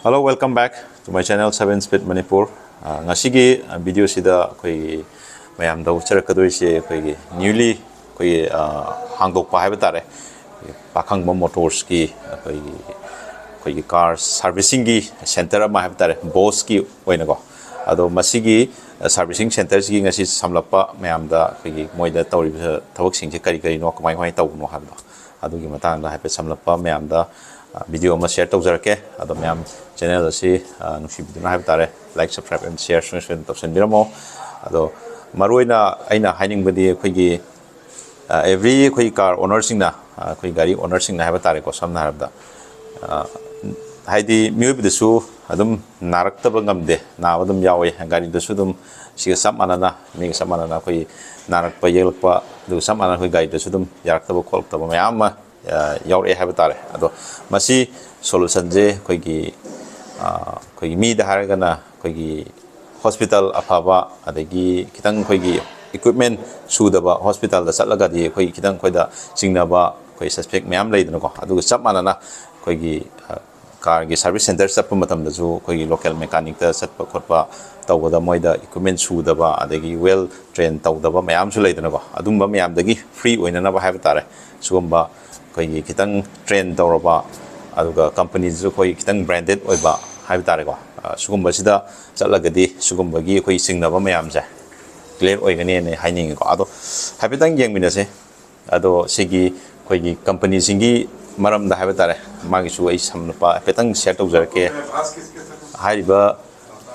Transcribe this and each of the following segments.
Hello, welcome back to my channel 7 Speed Manipur. Ngasigi video sida koi mayam da uchar kadoi se koi newly koi hangdok pa haiba tare pakhang ba motors ki koi car servicing gi center ma haiba tare Bosch ki oina go ado masigi servicing center gi ngasi samlapa mayam da koi moida tawri thawak sing je kari no kamai kamai taw no haba adu gi matang da haiba samlapa mayam da video ma share tawjarake ado mayam channel asi nusi video na tare like subscribe and share soon topsen biramo ado maruina aina haining badi khoi every khoi car owner singna khoi gari owner singna haba tare ko samna habda haidi miubi desu adum narak tabang amde na adum yawe gari desu dum siga samanana mi samanana khoi narak pa yelpa du samana khoi gari desu dum yarak tab khol tab mayam yaure haba tare ado masi solution je khoi mi da haragana khoi hospital afaba adagi kitang khoi equipment sudaba hospital da satlaga di khoi kitang khoi da singnaba khoi suspect mayam leidana ko adu sap manana khoi car gi service center sap matam da ju khoi local mechanic da satpa khotpa tawda moida equipment sudaba adagi well trained tawdaba mayam su leidana ko adumba mayam dagi free oina na ba haiba tare sugomba khoi kitang train tawraba aduga company ju khoi kitang branded oiba haiba tare ko sugomba sida chatlagadi sugomba gi khoi singnaba mayam ja clear oigani ne haining ko ado haibitang yengminase ado sigi khoi company singi maram da haiba tare magi su ai samnapa petang share tawjarake haiba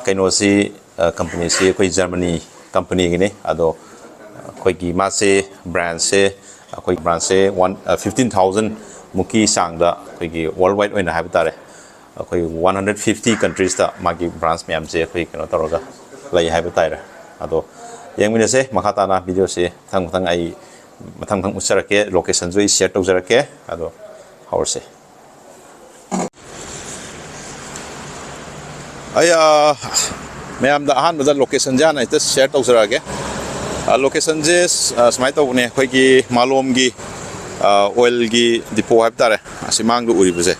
kainosi company si khoi Germany company gini ado khoi ma se brand se khoi brand se 15,000 muki sangda khoi worldwide oina haiba tare khoi 150 countries da magi brands myam se khoi kano toroga lai haiba tare ado yengminase makata na video se thang ai mathang usarake location joi share tawjarake ado horse aya mayam da han bada location jana ita share tawjarake location je smai tawne khoi gi malom gi oil gi depot hab tare asimang du uri buje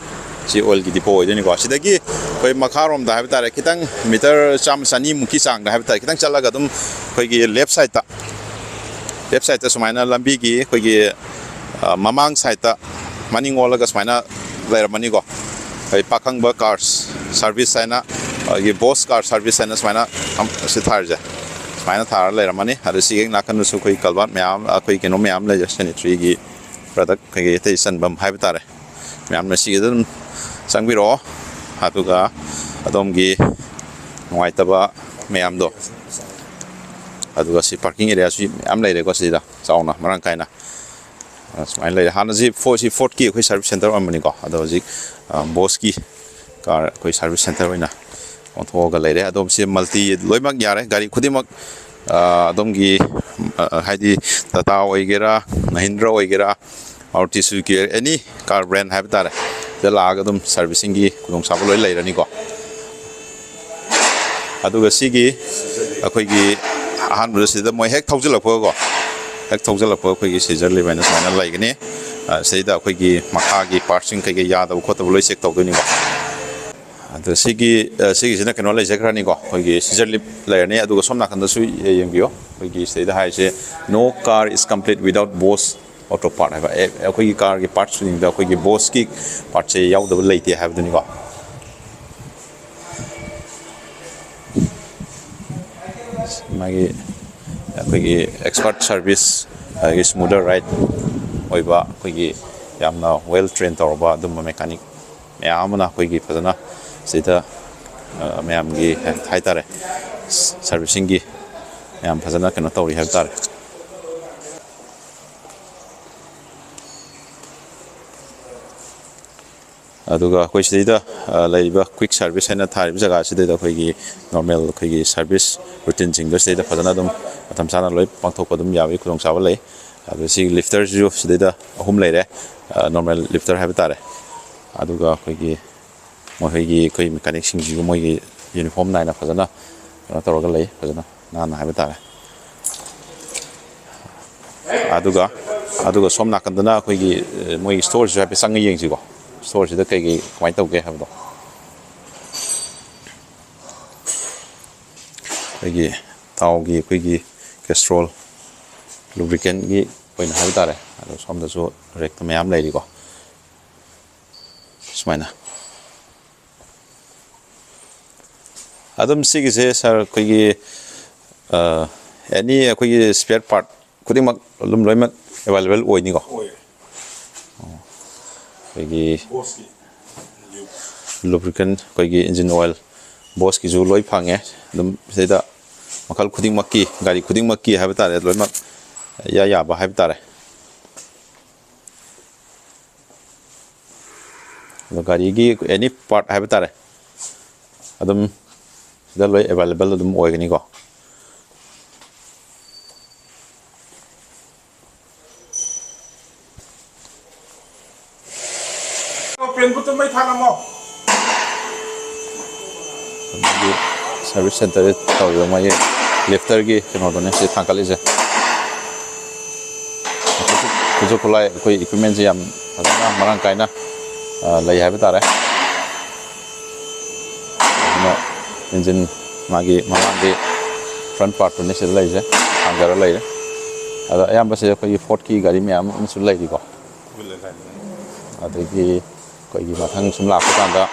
si oil gi depot ideni ko sidagi khoi makharom da hab tare kitang meter cham sani muki sang da hab tare kitang chalaga dum khoi gi left side ta sumaina lambi gi khoi gi mamang side ta maning ola ga sumaina lair mani go khoi pakhang ba cars service saina gi Bosch car service saina sumaina si tharja sumaina thar lair mani adu sigeng nakan su khoi kalbat myam khoi keno myam le sanitary gi product khoi gi station bam hab tare myam na sig dum sangbiro hatuga adom gi ngwai taba myam do aduga si parking area si am lai ko si da chauna marang kaina smai lai hanaji 40 ki khoi service center amani ko ado ji Bosch ki car khoi service center oina onthoga lai re adom si multi loimak yare gari khudimak adom gi haidi Tata oigera Mahindra oigera Maruti Suzuki any car brand have tare the lag adom servicing gi kudong sablo lai rani ko aduga sigi akhoi gi ahan rusida moi hek thaujalakpo go hek thaujalakpo khoi gi season le minus mana laigani seida khoi gi makha gi parsing kai gi yada khot loi check tawdoni go adu sigi sina keno lai jakrani go khoi gi season lip lairani aduga somna khanda su yengbio khoi gi seida hai se no car is complete without Bosch auto part ha khoi gi car gi parts ning da khoi gi Bosch ki part se yaudaba leite ha doni go magi khoi expert service is smoother ride oiba khoi yamna well trained torba dum mechanic mayamna khoi fazana sida mayam gi thaitare servicing gi yam fazana kano tori habtare aduga khoi sida laiba quick service na thari jaga sida khoi normal khoi service routine jing da sida fazana dum matam sana loi pangthok dum yawi khulong sawa lai adu si lifter ju sida ahum lai re normal lifter have tare aduga khoi mechanic sing ju moi uniform nai na fazana toroga lai fazana na have tare aduga somna kandana khoi moi store ju have sang yeng ji go store sida kai kamai tawge habdo ꯑꯩꯈꯣꯏꯒꯤ ꯊꯥꯎꯒꯤ ꯑꯩꯈꯣꯏꯒꯤ Castrol ꯂꯨꯕ꯭ꯔꯤꯀꯦꯟꯒꯤ ꯑꯣꯏꯅ ꯍꯥꯏꯕ ꯇꯥꯔꯦ ꯑꯗꯣ ꯁꯣꯝꯗꯁꯨ ꯔꯦꯛꯇ ꯃꯌꯥꯝ ꯂꯩꯔꯤꯀꯣ ꯁꯨꯃꯥꯏꯅ ꯑꯗꯨꯝ ꯁꯤꯒꯤꯁꯦ ꯁꯥꯔ ꯑꯩꯈꯣꯏꯒꯤ ꯑꯦꯅꯤ ꯑꯩꯈꯣꯏꯒꯤ ꯁ꯭ꯄꯤꯌꯔ ꯄꯥꯔꯠ ꯈꯨꯗꯤꯡꯃꯛ ꯑꯗꯨꯝ ꯂꯣꯏꯅꯃꯛ ꯑꯦꯕꯥꯏꯂꯦꯕꯜ ꯑꯣꯏꯅꯤꯀꯣ ꯑꯩꯈꯣꯏꯒꯤ ꯂꯨꯕ꯭ꯔꯤꯀꯦꯟ ꯑꯩꯈꯣꯏꯒꯤ ꯏꯟꯖꯤꯟ ꯑꯣꯏꯜ ꯕꯣꯁꯀꯤꯁꯨ ꯂꯣꯏ ꯐꯪꯉꯦ ꯑꯗꯨꯝ ꯁꯤꯗꯩꯗ ꯃꯈꯜ ꯈꯨꯗꯤꯡꯃꯛꯀꯤ ꯒꯥꯔꯤ ꯈꯨꯗꯤꯡꯃꯛꯀꯤ ꯍꯥꯏꯕ ꯇꯥꯔꯦ ꯂꯣꯏꯅꯃꯛ ꯌꯥꯕ ꯍꯥꯏꯕ ꯇꯥꯔꯦ ꯑꯗꯣ ꯒꯥꯔꯤꯒꯤ ꯑꯦꯅꯤ ꯄꯥꯔꯠ ꯍꯥꯏꯕ ꯇꯥꯔꯦ ꯑꯗꯨꯝ ꯁꯤꯗ ꯂꯣꯏ ꯑꯦꯕꯥꯏꯂꯦꯕꯜ ꯑꯗꯨꯝ ꯑꯣꯏꯒꯅꯤꯀꯣ ꯑꯗꯒꯤ ꯁꯥꯔꯚꯤꯁ ꯁꯦꯟꯇꯔꯗ ꯇꯧꯔꯤꯕ ꯃꯣꯏꯒꯤ ꯂꯤꯐꯇꯔꯒꯤ ꯀꯩꯅꯣꯗꯨꯅꯦ ꯁꯤ ꯊꯥꯡꯒꯠꯂꯤꯁꯦ ꯈꯨꯠꯁꯨ ꯈꯨꯠꯂꯥꯏ ꯑꯩꯈꯣꯏ ꯏꯀ꯭ꯋꯤꯞꯃꯦꯟꯁꯦ ꯌꯥꯝ ꯐꯖꯅ ꯃꯔꯥꯡ ꯀꯥꯏꯅ ꯂꯩ ꯍꯥꯏꯕ ꯇꯥꯔꯦ ꯑꯗꯨꯅ ꯏꯟꯖꯤꯟ ꯃꯥꯒꯤ ꯃꯃꯥꯡꯒꯤ ꯐ꯭ꯔꯟ ꯄꯥꯔꯠꯇꯨꯅꯤ ꯁꯤꯗ ꯂꯩꯔꯤꯁꯦ ꯊꯥꯡꯖꯔ ꯂꯩꯔꯦ ꯑꯗꯣ ꯑꯌꯥꯝꯕꯁꯦ ꯑꯩꯈꯣꯏꯒꯤ ꯐꯣꯔꯠꯀꯤ ꯒꯥꯔꯤ ꯃꯌꯥꯝ ꯑꯃꯁꯨ ꯂꯩꯔꯤꯀꯣ ꯑꯗꯒꯤ ꯑꯩꯈꯣꯏꯒꯤ ꯃꯊꯪ ꯁꯨꯝ ꯂꯥꯛꯄ ꯀꯥꯟꯗ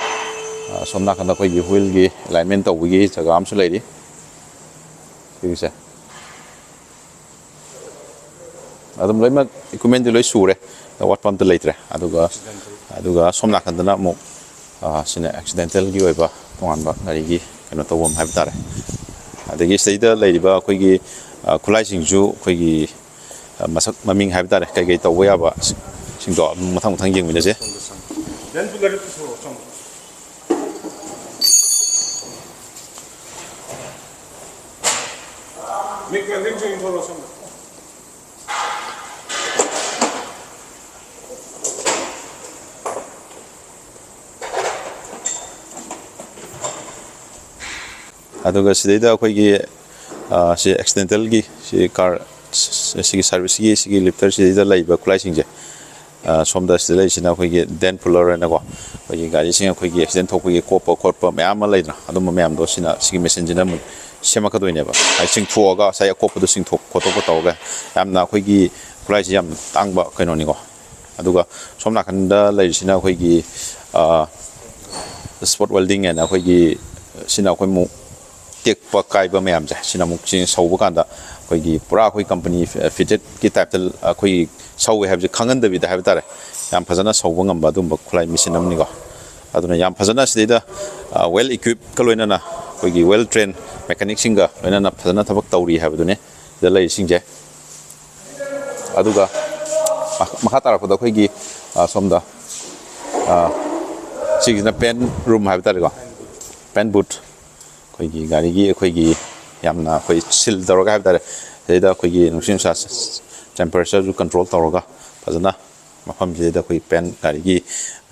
ꯁꯣꯝ ꯅꯥꯀꯟꯗ ꯑꯩꯈꯣꯏꯒꯤ ꯍꯨꯏꯜꯒꯤ ꯑꯦꯂꯥꯏꯟꯃꯦꯟ ꯇꯧꯕꯒꯤ ꯖꯒꯥ ꯑꯃꯁꯨ ꯂꯩꯔꯤ ꯁꯤꯒꯤꯁꯦ ꯑꯗꯨꯝ ꯂꯣꯏꯅꯃꯛ ꯏꯀ꯭ꯋꯤꯞꯃꯦꯟꯗꯤ ꯂꯣꯏ ꯁꯨꯔꯦ ꯑꯋꯥꯠꯄ ꯑꯝꯇ ꯂꯩꯇ꯭ꯔꯦ ꯑꯗꯨꯒ ꯁꯣꯝ ꯅꯥꯀꯟꯗꯅ ꯑꯃꯨꯛ ꯁꯤꯅ ꯑꯦꯛꯁꯤꯗꯦꯟꯇꯦꯜꯒꯤ ꯑꯣꯏꯕ ꯇꯣꯉꯥꯟꯕ ꯒꯥꯔꯤꯒꯤ ꯀꯩꯅꯣ ꯇꯧꯐꯝ ꯍꯥꯏꯕ ꯇꯥꯔꯦ ꯑꯗꯒꯤ ꯁꯤꯗꯩꯗ ꯂꯩꯔꯤꯕ ꯑꯩꯈꯣꯏꯒꯤ ꯈꯨꯠꯂꯥꯏꯁꯤꯡꯁꯨ ꯑꯩꯈꯣꯏꯒꯤ ꯃꯁꯛ ꯃꯃꯤꯡ ꯍꯥꯏꯕ ꯇꯥꯔꯦ ꯀꯩꯀꯩ ꯇꯧꯕ ꯌꯥꯕ ꯁꯤꯡꯗꯣ ꯑꯗꯨꯝ ꯃꯊꯪ ꯃꯊꯪ ꯌꯦꯡꯃꯤꯟꯅꯁꯦ ꯑꯗꯨꯒ ꯁꯤꯗꯩꯗ ꯑꯩꯈꯣꯏꯒꯤ ꯁꯤ ꯑꯦꯛꯁꯤꯗꯦꯟꯇꯦꯜꯒꯤ ꯁꯤ ꯀꯥꯔ ꯁꯤꯒꯤ ꯁꯥꯔꯚꯤꯁꯀꯤ ꯁꯤꯒꯤ ꯂꯤꯐꯇꯔꯁꯤꯗꯩꯗ ꯂꯩꯕ ꯈꯨꯠꯂꯥꯏꯁꯤꯡꯁꯦ ꯁꯣꯝꯗ ꯁꯤꯗ ꯂꯩꯔꯤꯁꯤꯅ ꯑꯩꯈꯣꯏꯒꯤ ꯗꯦꯟ ꯄꯨꯂꯔ ꯍꯥꯏꯅꯀꯣ ꯑꯩꯈꯣꯏꯒꯤ ꯒꯥꯔꯤꯁꯤꯡ ꯑꯩꯈꯣꯏꯒꯤ ꯑꯦꯛꯁꯤꯗꯦꯟ ꯊꯣꯛꯄꯒꯤ ꯀꯣꯞꯄ ꯈꯣꯠꯄ ꯃꯌꯥꯝ ꯑꯃ ꯂꯩꯗꯅ ꯑꯗꯨꯝꯕ ꯃꯌꯥꯝꯗꯣ ꯁꯤꯒꯤ ꯃꯦꯆꯤꯟꯁꯤꯅ ꯑꯃꯨꯛ ꯁꯦꯝꯃꯛꯀꯗꯣꯏꯅꯦꯕ ꯍꯥꯏꯗꯤ ꯆꯤꯡꯊꯣꯛꯑꯒ ꯉꯁꯥꯏ ꯑꯀꯣꯞꯄꯗꯣ ꯆꯤꯡꯊꯣꯛ ꯈꯣꯠꯇꯣꯛꯄ ꯇꯧꯔꯒ ꯌꯥꯝꯅ ꯑꯩꯈꯣꯏꯒꯤ ꯈꯨꯠꯂꯥꯏꯁꯤ ꯌꯥꯝ ꯇꯥꯡꯕ ꯀꯩꯅꯣꯅꯤꯀꯣ ꯑꯗꯨꯒ ꯁꯣꯝ ꯅꯥꯀꯟꯗ ꯂꯩꯔꯤꯁꯤꯅ ꯑꯩꯈꯣꯏꯒꯤ ꯁ꯭ꯄꯣꯠ ꯋꯦꯜꯗꯤꯡ ꯍꯥꯏꯅ ꯑꯩꯈꯣꯏꯒꯤ ꯁꯤꯅ ꯑꯩꯈꯣꯏ ꯑꯃꯨꯛ ꯇꯦꯛꯄ ꯀꯥꯏꯕ ꯃꯌꯥꯝꯁꯦ ꯁꯤꯅ ꯑꯃꯨꯛ ꯁꯧꯕ ꯀꯥꯟꯗ ꯑꯩꯈꯣꯏꯒꯤ ꯄꯨꯔꯥ ꯑꯩꯈꯣꯏ ꯀꯝꯄꯅꯤ ꯐꯤꯇꯦꯠꯀꯤ ꯇꯥꯏꯞꯇ ꯑꯩꯈꯣꯏꯒꯤ ꯁꯧꯋꯦ ꯍꯥꯏꯕꯁꯦ ꯈꯪꯍꯟꯗꯕꯤꯗ ꯍꯥꯏꯕ ꯇꯥꯔꯦ ꯌꯥꯝ ꯐꯖꯅ ꯁꯧꯕ ꯉꯝꯕ ꯑꯗꯨꯝꯕ ꯈꯨꯠꯂꯥꯏ ꯃꯦꯆꯤꯟ ꯑꯃꯅꯤꯀꯣ ꯑꯗꯨꯅ ꯌꯥꯝ ꯐꯖꯅ ꯁꯤꯗꯩꯗ ꯋꯦꯜ ꯏꯀ꯭ꯋꯤꯞꯀ ꯂꯣꯏꯅꯅ ꯑꯩꯈꯣꯏꯒꯤ ꯋꯦꯜ ꯇ꯭ꯔꯦꯟ ꯃꯦꯀꯥꯅꯤꯛꯁꯤꯡꯒ ꯂꯣꯏꯅꯅ ꯐꯖꯅ ꯊꯕꯛ ꯇꯧꯔꯤ ꯍꯥꯏꯕꯗꯨꯅꯦ ꯁꯤꯗ ꯂꯩꯔꯤꯁꯤꯡꯁꯦ ꯑꯗꯨꯒ ꯃꯈꯥ ꯇꯥꯔꯛꯄꯗ ꯑꯩꯈꯣꯏꯒꯤ ꯁꯣꯝꯗ ꯁꯤꯒꯤꯁꯤꯅ ꯄꯦꯟ ꯔꯨꯝ ꯍꯥꯏꯕ ꯇꯥꯔꯦꯀꯣ ꯄꯦꯟ ꯕꯨꯠ ꯑꯩꯈꯣꯏꯒꯤ ꯒꯥꯔꯤꯒꯤ ꯑꯩꯈꯣꯏꯒꯤ ꯌꯥꯝꯅ ꯑꯩꯈꯣꯏ ꯁꯤꯜ ꯇꯧꯔꯒ ꯍꯥꯏꯕ ꯇꯥꯔꯦ ꯁꯤꯗꯩꯗ ꯑꯩꯈꯣꯏꯒꯤ ꯅꯨꯡꯁꯤꯠ ꯅꯨꯡꯁꯥ ꯇꯦꯝꯄꯔꯦꯆꯔꯁꯨ ꯀꯟꯇ꯭ꯔꯣꯜ ꯇꯧꯔꯒ ꯐꯖꯅ ꯃꯐꯝꯁꯤꯗ ꯑꯩꯈꯣꯏ ꯄꯦꯟ ꯒꯥꯔꯤꯒꯤ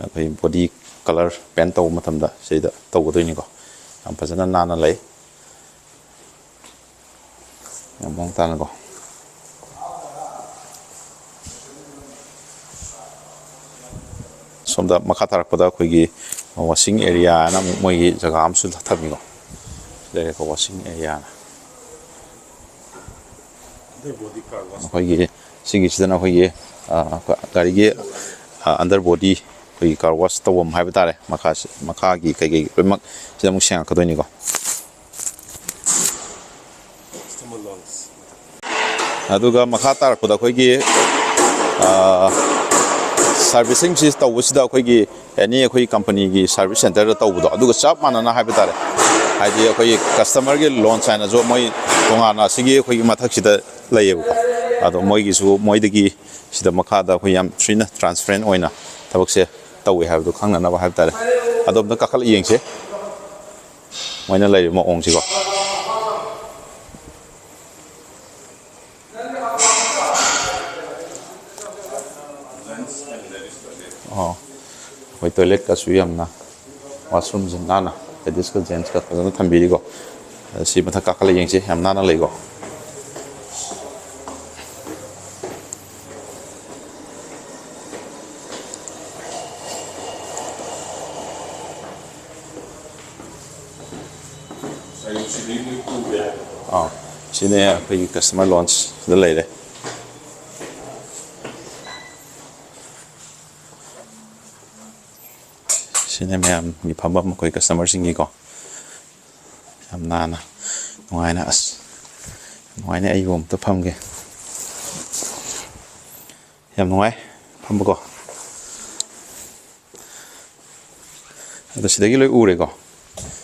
ꯑꯩꯈꯣꯏ ꯕꯣꯗꯤ ꯀꯂꯔ ꯄꯦꯟ ꯇꯧꯕ ꯃꯇꯝꯗ ꯁꯤꯗ ꯇꯧꯒꯗꯣꯏꯅꯤꯀꯣ ꯌꯥꯝ ꯐꯖꯅ ꯅꯥꯟꯅ ꯂꯩ ꯌꯥꯝ ꯃꯑꯣꯡ ꯇꯥꯅꯀꯣ ꯁꯣꯝꯗ ꯃꯈꯥ ꯇꯥꯔꯛꯄꯗ ꯑꯩꯈꯣꯏꯒꯤ ꯋꯥꯁꯤꯡ ꯑꯦꯔꯤꯌꯥꯅ ꯑꯃꯨꯛ ꯃꯣꯏꯒꯤ ꯖꯒꯥ ꯑꯃꯁꯨ ꯊꯝꯃꯤꯀꯣ ꯂꯩꯔꯦꯀꯣ ꯋꯥꯁꯤꯡ ꯑꯦꯔꯤꯌꯥꯅ ꯑꯩꯈꯣꯏꯒꯤ ꯁꯤꯒꯤꯁꯤꯗꯅ ꯑꯩꯈꯣꯏꯒꯤ ꯒꯥꯔꯤꯒꯤ ꯑꯟꯗꯔ ꯕꯣꯗꯤ ꯑꯩꯈꯣꯏꯒꯤ ꯀꯥꯔ ꯋꯥꯁ ꯇꯧꯐꯝ ꯍꯥꯏꯕ ꯇꯥꯔꯦ ꯃꯈꯥꯒꯤ ꯀꯩꯀꯩ ꯂꯣꯏꯅꯃꯛ ꯁꯤꯗ ꯑꯃꯨꯛ ꯁꯦꯡꯉꯛꯀꯗꯣꯏꯅꯤꯀꯣ ꯑꯗꯨꯒ ꯃꯈꯥ ꯇꯥꯔꯛꯄꯗ ꯑꯩꯈꯣꯏꯒꯤ ꯁꯥꯔꯚꯤꯁꯤꯡꯁꯤ ꯇꯧꯕꯁꯤꯗ ꯑꯩꯈꯣꯏꯒꯤ ꯑꯦꯅꯤ ꯑꯩꯈꯣꯏ ꯀꯝꯄꯅꯤꯒꯤ ꯁꯥꯔꯚꯤꯁ ꯁꯦꯟꯇꯔꯗ ꯇꯧꯕꯗꯣ ꯑꯗꯨꯒ ꯆꯞ ꯃꯥꯟꯅꯅ ꯍꯥꯏꯕ ꯇꯥꯔꯦ ꯍꯥꯏꯗꯤ ꯑꯩꯈꯣꯏꯒꯤ ꯀꯁꯇꯃꯔꯒꯤ ꯂꯣꯟꯁ ꯍꯥꯏꯅꯁꯨ ꯃꯣꯏ ꯇꯣꯉꯥꯟꯅ ꯑꯁꯤꯒꯤ ꯑꯩꯈꯣꯏꯒꯤ ꯃꯊꯛꯁꯤꯗ ꯂꯩꯌꯦꯕꯀꯣ ꯑꯗꯣ ꯃꯣꯏꯒꯤꯁꯨ ꯃꯣꯏꯗꯒꯤ ꯁꯤꯗ ꯃꯈꯥꯗ ꯑꯩꯈꯣꯏ ꯌꯥꯝ ꯊ꯭ꯔꯤꯅ ꯇ꯭ꯔꯥꯟꯁꯄꯦꯔꯦꯟ ꯑꯣꯏꯅ ꯊꯕꯛꯁꯦ ꯇꯧꯋꯦ ꯍꯥꯏꯕꯗꯣ ꯈꯪꯅꯅꯕ ꯍꯥꯏꯕ ꯇꯥꯔꯦ ꯑꯗꯣꯝꯗ ꯀꯥꯈꯠꯂ ꯌꯦꯡꯁꯦ ꯃꯣꯏꯅ ꯂꯩꯔꯤꯕ ꯃꯑꯣꯡꯁꯤꯀꯣ ꯑꯩꯈꯣꯏ ꯇꯣꯏꯂꯦꯠꯀꯁꯨ ꯌꯥꯝꯅ ꯋꯥꯁꯔꯨꯝꯁꯦ ꯅꯥꯟꯅ ꯂꯦꯗꯤꯁꯀ ꯖꯦꯟꯁꯀ ꯐꯖꯅ ꯊꯝꯕꯤꯔꯤꯀꯣ ꯁꯤ ꯃꯊꯛ ꯀꯥꯈꯠꯂ ꯌꯦꯡꯁꯦ ꯌꯥꯝ ꯅꯥꯟꯅ ꯂꯩꯀꯣ sini ꯑꯩꯈꯣꯏꯒꯤ customer launch ꯗ ꯂꯩꯔꯦ sini ꯃꯌꯥꯝꯒꯤ ꯐꯝꯕꯝ ꯑꯩꯈꯣꯏ customer ꯁꯤꯡꯒꯤꯀꯣ ꯌꯥꯝ ꯅꯥꯟꯅ ꯅꯨꯡꯉꯥꯏꯅ ꯑꯁ ꯅꯨꯡꯉꯥꯏꯅꯦ ꯑꯩꯕꯨ ꯑꯝꯇ ꯐꯝꯒꯦ ꯌꯥꯝ ꯅꯨꯡꯉꯥꯏ ꯐꯝꯕꯀꯣ ꯑꯗꯣ ꯁꯤꯗꯒꯤ ꯂꯣꯏ ꯎꯔꯦꯀꯣ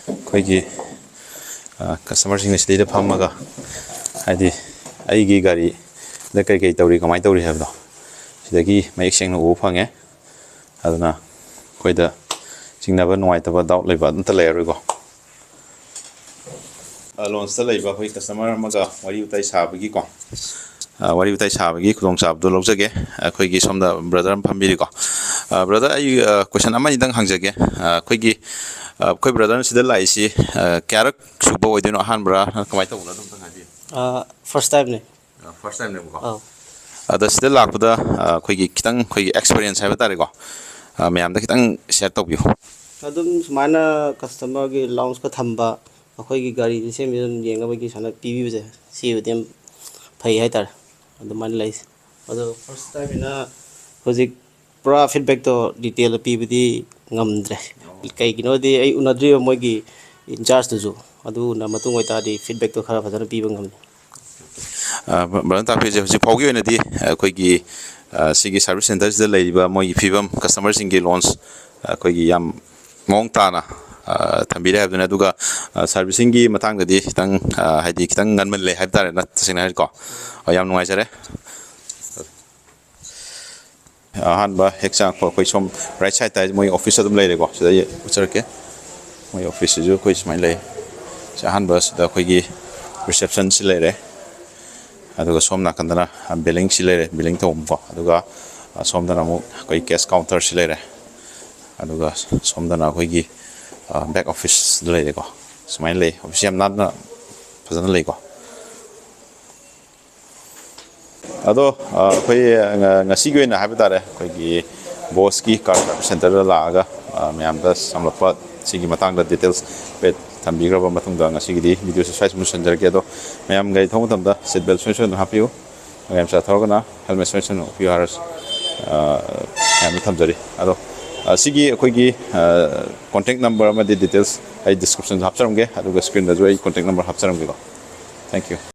ꯑꯩꯈꯣꯏꯒꯤ ꯀꯁꯇꯃꯔꯁꯤꯡꯅ ꯁꯤꯗꯩꯗ ꯐꯝꯃꯒ ꯍꯥꯏꯗꯤ ꯑꯩꯒꯤ ꯒꯥꯔꯤꯗ ꯀꯩ ꯇꯧꯔꯤ ꯀꯃꯥꯏꯅ ꯇꯧꯔꯤ ꯍꯥꯏꯕꯗꯣ ꯁꯤꯗꯒꯤ ꯃꯌꯦꯛ ꯁꯦꯡꯅ ꯎꯕ ꯐꯪꯉꯦ ꯑꯗꯨꯅ ꯑꯩꯈꯣꯏꯗ ꯆꯤꯡꯅꯕ ꯅꯨꯡꯉꯥꯏꯇꯕ ꯗꯥꯎꯠ ꯂꯩꯕ ꯑꯝꯇ ꯂꯩꯔꯔꯣꯏꯀꯣ ꯂꯣꯟꯁꯇ ꯂꯩꯕ ꯑꯩꯈꯣꯏ ꯀꯁꯇꯃꯔ ꯑꯃꯒ ꯋꯥꯔꯤ ꯋꯥꯇꯥꯏ ꯁꯥꯕꯒꯤꯀꯣ ꯋꯥꯔꯤ ꯋꯥꯇꯥꯏ ꯁꯥꯕꯒꯤ ꯈꯨꯗꯣꯡꯆꯥꯕꯗꯣ ꯂꯧꯖꯒꯦ ꯑꯩꯈꯣꯏꯒꯤ ꯁꯣꯝꯗ ꯕ꯭ꯔꯗꯔ ꯑꯃ ꯐꯝꯕꯤꯔꯤꯀꯣ ꯕ꯭ꯔꯗꯔ ꯑꯩ ꯀꯣꯏꯁꯟ ꯑꯃꯅꯤꯗꯪ ꯍꯪꯖꯒꯦ ꯑꯩꯈꯣꯏ ꯕ꯭ꯔꯗꯔꯅ ꯁꯤꯗ ꯂꯥꯛꯏꯁꯤ ꯀꯌꯥꯔꯛ ꯁꯨꯕ ꯑꯣꯏꯗꯣꯏꯅꯣ ꯑꯍꯥꯟꯕ꯭ꯔꯥ ꯀꯃꯥꯏꯅ ꯇꯧꯕꯅꯣ ꯑꯗꯨꯝꯇꯪ ꯍꯥꯏꯕꯤꯌꯨ First time ne. ꯐꯥꯔꯁ ꯇꯥꯏꯝꯅꯦꯕꯀꯣ Oh. ꯑꯗ ꯁꯤꯗ ꯂꯥꯛꯄꯗ ꯑꯩꯈꯣꯏꯒꯤ ꯈꯤꯇꯪ ꯑꯩꯈꯣꯏꯒꯤ ꯑꯦꯛꯁꯄꯤꯔꯤꯌꯦꯟꯁ ꯍꯥꯏꯕ ꯇꯥꯔꯦꯀꯣ ꯃꯌꯥꯝꯗ ꯈꯤꯇꯪ ꯁꯤꯌꯔ ꯇꯧꯕꯤꯌꯨ Adum sumana customer gi lounge ka thamba akhoi gi gari se mi yenga bagi sana PV je si udem phai hai tar aduman lai ado first time ina hojik pura feedback to detail PVD ngamdre kai gino di ai unadri moi gi in charge tu ju adu na matung oi ta di feedback to khara phajana piba ngamne brother ꯇꯥꯛꯄꯤꯔꯤꯁꯦ ꯍꯧꯖꯤꯛ ꯐꯥꯎꯒꯤ ꯑꯣꯏꯅꯗꯤ ꯑꯩꯈꯣꯏꯒꯤ ꯁꯤꯒꯤ service ꯁꯦꯟꯇꯔꯁꯤꯗ ꯂꯩꯔꯤꯕ ꯃꯣꯏꯒꯤ ꯐꯤꯕꯝ ꯀꯁꯇꯃꯔꯁꯤꯡꯒꯤ ꯂꯣꯟꯁ ꯑꯩꯈꯣꯏꯒꯤ ꯌꯥꯝ ꯃꯑꯣꯡ ꯇꯥꯅ ꯊꯝꯕꯤꯔꯦ ꯍꯥꯏꯕꯗꯨꯅꯤ ꯑꯗꯨꯒ ꯁꯥꯔꯚꯤꯁꯤꯡꯒꯤ ꯃꯇꯥꯡꯗꯗꯤ ꯈꯤꯇꯪ ꯍꯥꯏꯗꯤ ꯈꯤꯇꯪ ꯉꯟꯃꯜꯂꯦ ꯍꯥꯏꯕ ꯇꯥꯔꯦ ꯇꯁꯦꯡꯅ ꯍꯥꯏꯔꯗꯤꯀꯣ ꯌꯥꯝ ꯅꯨꯡꯉꯥꯏꯖꯔꯦ ꯑꯍꯥꯟꯕ ꯍꯦꯛ ꯆꯪꯉꯛꯄ ꯑꯩꯈꯣꯏ ꯁꯣꯝ ꯔꯥꯏꯠ ꯁꯥꯏꯗꯇ ꯃꯣꯏ ꯑꯣꯐꯤꯁ ꯑꯗꯨꯝ ꯂꯩꯔꯦꯀꯣ ꯁꯤꯗ ꯑꯩ ꯎꯠꯆꯔꯛꯀꯦ ꯃꯣꯏ ꯑꯣꯐꯤꯁꯁꯤꯁꯨ ꯑꯩꯈꯣꯏ ꯁꯨꯃꯥꯏꯅ ꯂꯩ ꯁꯤ ꯑꯍꯥꯟꯕꯁꯤꯗ ꯑꯩꯈꯣꯏꯒꯤ ꯔꯤꯁꯦꯞꯁꯟꯁꯤ ꯂꯩꯔꯦ ꯑꯗꯨꯒ ꯁꯣꯝ ꯅꯥꯀꯟꯗꯅ ꯕꯤꯂꯤꯡꯁꯤ ꯂꯩꯔꯦ ꯕꯤꯂꯤꯡ ꯇꯧꯕꯀꯣ ꯑꯗꯨꯒ ꯁꯣꯝꯗꯅ ꯑꯃꯨꯛ ꯑꯩꯈꯣꯏ ꯀꯦꯁ ꯀꯥꯎꯟꯇꯔꯁꯤ ꯂꯩꯔꯦ ꯑꯗꯨꯒ ꯁꯣꯝꯗꯅ ꯑꯩꯈꯣꯏꯒꯤ ꯕꯦꯛ ꯑꯣꯐꯤꯁꯗ ꯂꯩꯔꯦꯀꯣ ꯁꯨꯃꯥꯏꯅ ꯂꯩ ꯑꯣꯐꯤꯁ ꯌꯥꯝ ꯅꯥꯟꯅ ꯐꯖꯅ ꯂꯩꯀꯣ ꯑꯗꯣ ꯑꯩꯈꯣꯏ ꯉꯁꯤꯒꯤ ꯑꯣꯏꯅ ꯍꯥꯏꯕ ꯇꯥꯔꯦ ꯑꯩꯈꯣꯏꯒꯤ ꯕꯣꯁꯀꯤ ꯀꯥꯔ ꯁꯥꯔꯚꯤꯁ ꯁꯦꯟꯇꯔꯗ ꯂꯥꯛꯑꯒ ꯃꯌꯥꯝꯗ ꯁꯝꯂꯞꯄ ꯁꯤꯒꯤ ꯃꯇꯥꯡꯗ ꯗꯤꯇꯦꯜꯁ ꯄꯦꯠ ꯊꯝꯕꯤꯈ꯭ꯔꯕ ꯃꯇꯨꯡꯗ ꯉꯁꯤꯒꯤꯗꯤ ꯚꯤꯗꯤꯑꯣꯁꯦ ꯁ꯭ꯋꯥꯏ ꯁꯨꯝ ꯂꯣꯏꯁꯤꯟꯖꯔꯒꯦ ꯑꯗꯣ ꯃꯌꯥꯝ ꯒꯥꯔꯤ ꯊꯧꯕ ꯃꯇꯝꯗ ꯁꯤꯠ ꯕꯦꯜꯠ ꯁꯣꯏꯗꯅ ꯍꯥꯞꯄꯤꯌꯨ ꯃꯌꯥꯝ ꯊꯧꯔꯒꯅ ꯍꯦꯜꯃꯦꯠ ꯁꯣꯏꯗꯅ ꯎꯞꯄꯤꯌꯨ ꯍꯥꯏꯔꯁꯨ ꯃꯌꯥꯝꯗ ꯊꯝꯖꯔꯤ ꯑꯗꯣ ꯁꯤꯒꯤ ꯑꯩꯈꯣꯏꯒꯤ ꯀꯣꯟꯇꯦꯛ ꯅꯝꯕꯔ ꯑꯃꯗꯤ ꯗꯤꯇꯦꯜꯁ ꯑꯩ ꯗꯤꯁꯀ꯭ꯔꯤꯞꯁꯟꯗ ꯍꯥꯞꯆꯔꯝꯒꯦ ꯑꯗꯨꯒ ꯁ꯭ꯀ꯭ꯔꯤꯟꯗꯁꯨ ꯑꯩ ꯀꯣꯟꯇꯦꯛ ꯅꯝꯕꯔ ꯍꯥꯞꯆꯔꯝꯒꯦꯀꯣ ꯊꯦꯡꯛ ꯌꯨ